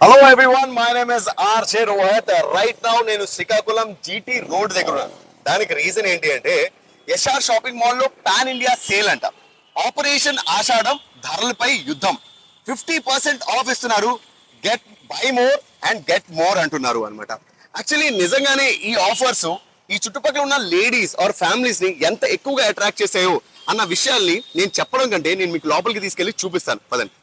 Hello everyone, my name is RJ Rohit. Right now నేను Srikakulam GT road దగ్గర ఉన్నాను. దానికి రీజన్ ఏంటి అంటే ఎస్ఆర్ షాపింగ్ మాల్ లో పాన్ ఇండియా సేల్ అంట. ఆపరేషన్ ఆషాఢం, ధరలపై యుద్ధం. 50% ఆఫ్ ఇస్తున్నారు. Get by more and get more అంటున్నారు అనమాట. యాక్చువల్లీ నిజంగానే ఈ ఆఫర్స్ ఈ చుట్టుపక్కల ఉన్న లేడీస్ ఆర్ ఫ్యామిలీస్ ని ఎంత ఎక్కువగా అట్రాక్ట్ చేసాయో అన్న విషయాల్ని నేను చెప్పడం కంటే నేను మీకు లోపలికి తీసుకెళ్లి చూపిస్తాను. పదండి.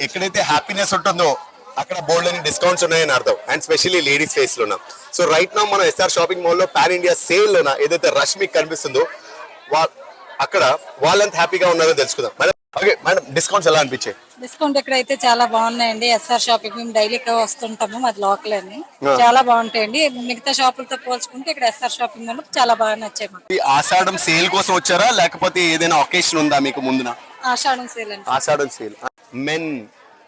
ఎక్కడైతే హ్యాపీనెస్ ఉంటుందో అక్కడ బోల్డ్ అని డిస్కౌంట్స్ ఉన్నాయని అర్థం. అండ్ స్పెషల్లీ లేడీస్ ఫేస్ లో. సో రైట్ నౌ మనం ఎస్ఆర్ షాపింగ్ మాల్ లో పాన్ ఇండియా సేల్ లోన ఏదైతే రష్ మీకు కనిపిస్తుందో అక్కడ వాళ్ళంత హ్యాపీగా ఉన్నారో తెలుసుకుందాం. ఓకే మేడం, డిస్కౌంట్స్ ఎలా అనిపించాయి? డిస్కౌంట్ ఇక్కడ అయితే చాలా బాగున్నాయండి. ఎస్ఆర్ షాపింగ్ మేము డైలీ వస్తుంటాము, మాది లోకల్ అని. చాలా బాగుంటాయండి. మిగతా షాపులతో పోల్చుకుంటే ఇక్కడ ఎస్ఆర్ షాపింగ్ మాల్ చాలా బాగా నచ్చాయి మాకు. ఈ ఆషాఢం సేల్ కోసం వచ్చారా లేకపోతే ఏదైనా ఒకేషన్ ఉందా మీకు ముందున? ఆషాఢం సేల్ అండి. Ashadham sale men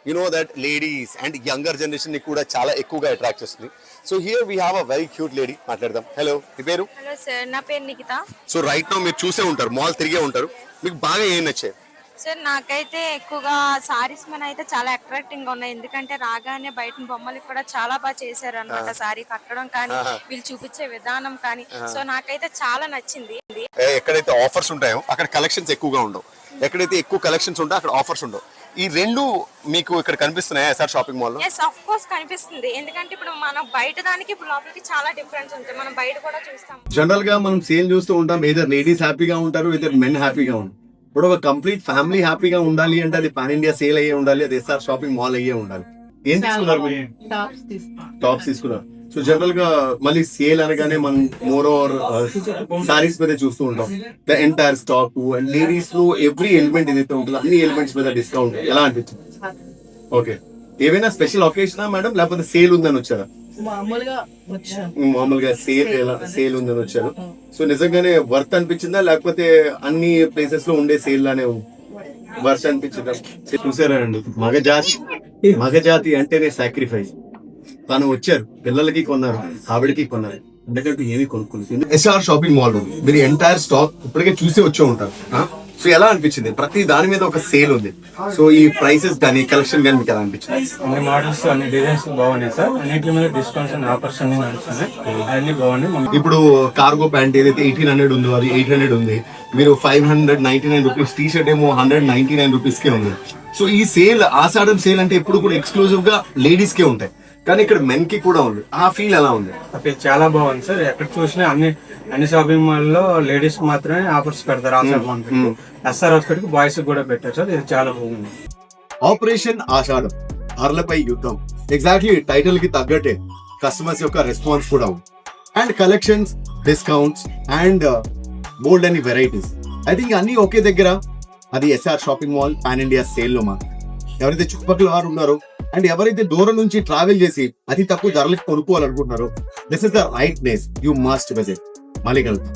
you know that ladies and younger generation ని కూడా చాలా ఎక్కువగా అట్రాక్ట్ చేస్తుంది. So here we have a very cute lady. మాట్లాడదాం. హలో, మీ పేరు? హలో సార్, నా పేరు నిఖిత. సో రైట్ నౌ మీరు చూసే ఉంటారు, మాల్ తిరిగే ఉంటారు. మీకు బాగా ఏం నచ్చాయి? సార్ నాకైతే ఎక్కువగా సారీస్ మీద అయితే చాలా అట్రాక్టింగ్ గా ఉన్నాయి. ఎందుకంటే రాగానే బయట బొమ్మలు కూడా చాలా బాగా చేశారు అనమాట. సారీ కట్టడం కానీ వీళ్ళు చూపించే విధానం కానీ సో నాకైతే చాలా నచ్చింది. ఎక్కడైతే ఆఫర్స్ ఉంటాయో అక్కడ కలెక్షన్స్ ఎక్కువగా ఉండవు, ఎక్కడైతే ఎక్కువ కలెక్షన్స్ ఉంటాయో అక్కడ ఆఫర్స్ ఉండవు. ఈ రెండు మీకు ఇక్కడ కనిపిస్తున్నాయి ఎస్ఆర్ షాపింగ్ మాల్ లో? ఎస్, ఆఫ్ కోర్స్ కనిపిస్తుంది. ఎందుకంటే ఇప్పుడు మనం బయట దానికి ఇప్పుడు లోపలికి చాలా డిఫరెన్స్ ఉంటుంది. మనం బయట కూడా చూస్తాం. జనరల్ గా మనం సేల్ చూస్తూ ఉంటాం, ఏదర్ లేడీస్ హ్యాపీగా ఉంటారు, ఏదర్ మెన్ హ్యాపీగా ఉంటారు. ఇప్పుడు ఒక కంప్లీట్ ఫ్యామిలీ హ్యాపీగా ఉండాలి అంటే అది పాన్ ఇండియా సేల్ అయ్యే ఉండాలి, అది ఎస్ఆర్ షాపింగ్ మాల్ అయ్యే ఉండాలి. ఏం తీసుకున్నారు? టాప్స్ తీసుకున్నారు. సో జనరల్ గా మళ్ళీ సేల్ అనగానే మనం మోర్ ఓవర్ సారీస్ మీద చూస్తూ ఉంటాం. The entire stock and ladies లో ఎవ్రీ ఎలిమెంట్ ఏదైతే ఉంటుందో అన్ని ఎలిమెంట్స్ మీద డిస్కౌంట్ ఎలా అనిపించింది? ఓకే, ఏవైనా స్పెషల్ ఒకేషనా మేడం లేకపోతే సేల్ ఉందని వచ్చారా? మామూలుగా సేల్ ఉందని వచ్చారు. సో నిజంగానే వర్త్ అనిపించిందా లేకపోతే అన్ని ప్లేసెస్ లో ఉండే సేల్ లానే ఉంది? వర్త్ అనిపించిందా? చూసారా అండి, మగజాతి అంటేనే సాక్రిఫైస్. తను వచ్చారు, పిల్లలకి కొన్నారు, ఆవిడకి కొన్నారు, ఎందుకంటే ఏమి కొనుక్కోలేదు. ఎస్ఆర్ షాపింగ్ మాల్ మీరు ఎంటైర్ స్టాక్ ఇప్పటికే చూసి వచ్చే ఉంటారు. సో ఎలా అనిపించింది? ప్రతి దాని మీద ఒక సేల్ ఉంది. సో ఈ ప్రైసెస్ కానీ కలెక్షన్ కానీ మీకు ఎలా అనిపించింది? అన్ని మోడల్స్ అన్ని డిజైన్స్ బాగున్నాయి సార్. అన్నిటి మీద డిస్కౌంట్స్ అండ్ ఆఫర్స్ అన్ని నడుస్తున్నాయి, అన్ని బాగున్నాయి. ఇప్పుడు కార్గో ప్యాంట్ ఏదైతే 1800 ఉందో అది 800 ఉంది. మీరు 599 రూపీస్ టీ షర్ట్ ఏమో 199 రూపీస్ కే ఉంది. సో ఈ సేల్ ఆషాఢం సేల్ అంటే ఎప్పుడు కూడా ఎక్స్క్లూజివ్ గా లేడీస్ కే ఉంటాయి, కానీ ఇక్కడ మెన్ కి కూడా ఉంది. ఆ ఫీల్ ఎలా ఉంది? చాలా బాగుంది సార్. ఎక్కడ చూసినా అన్ని షాపింగ్ మాల్ లో లేడీస్ కి మాత్రమే ఆఫర్స్ పెడతారు. ఎస్ఆర్ హాస్పిటల్ బాయ్స్ కూడా పెట్టారు సార్. ఇది చాలా బాగుంది. ఆపరేషన్ ఆషాఢం, ధరలపై యుద్ధం. ఎగ్జాక్ట్లీ టైటిల్ కి తగ్గట్టే కస్టమర్స్ యొక్క రెస్పాన్స్ కూడా ఉంది. And collections, discounts and bold అని వెరైటీస్. ఐ థింక్ అన్ని ఒకే దగ్గర. అది SR shopping mall pan India sale లో మాత్రం. ఎవరైతే చుట్టుపక్కల వారు ఉన్నారో అండ్ ఎవరైతే దూరం నుంచి ట్రావెల్ చేసి అతి తక్కువ ధరలకు కొనుక్కోవాలనుకుంటున్నారో, this is the right place. You must visit. మళ్ళీ కలుద్దాం.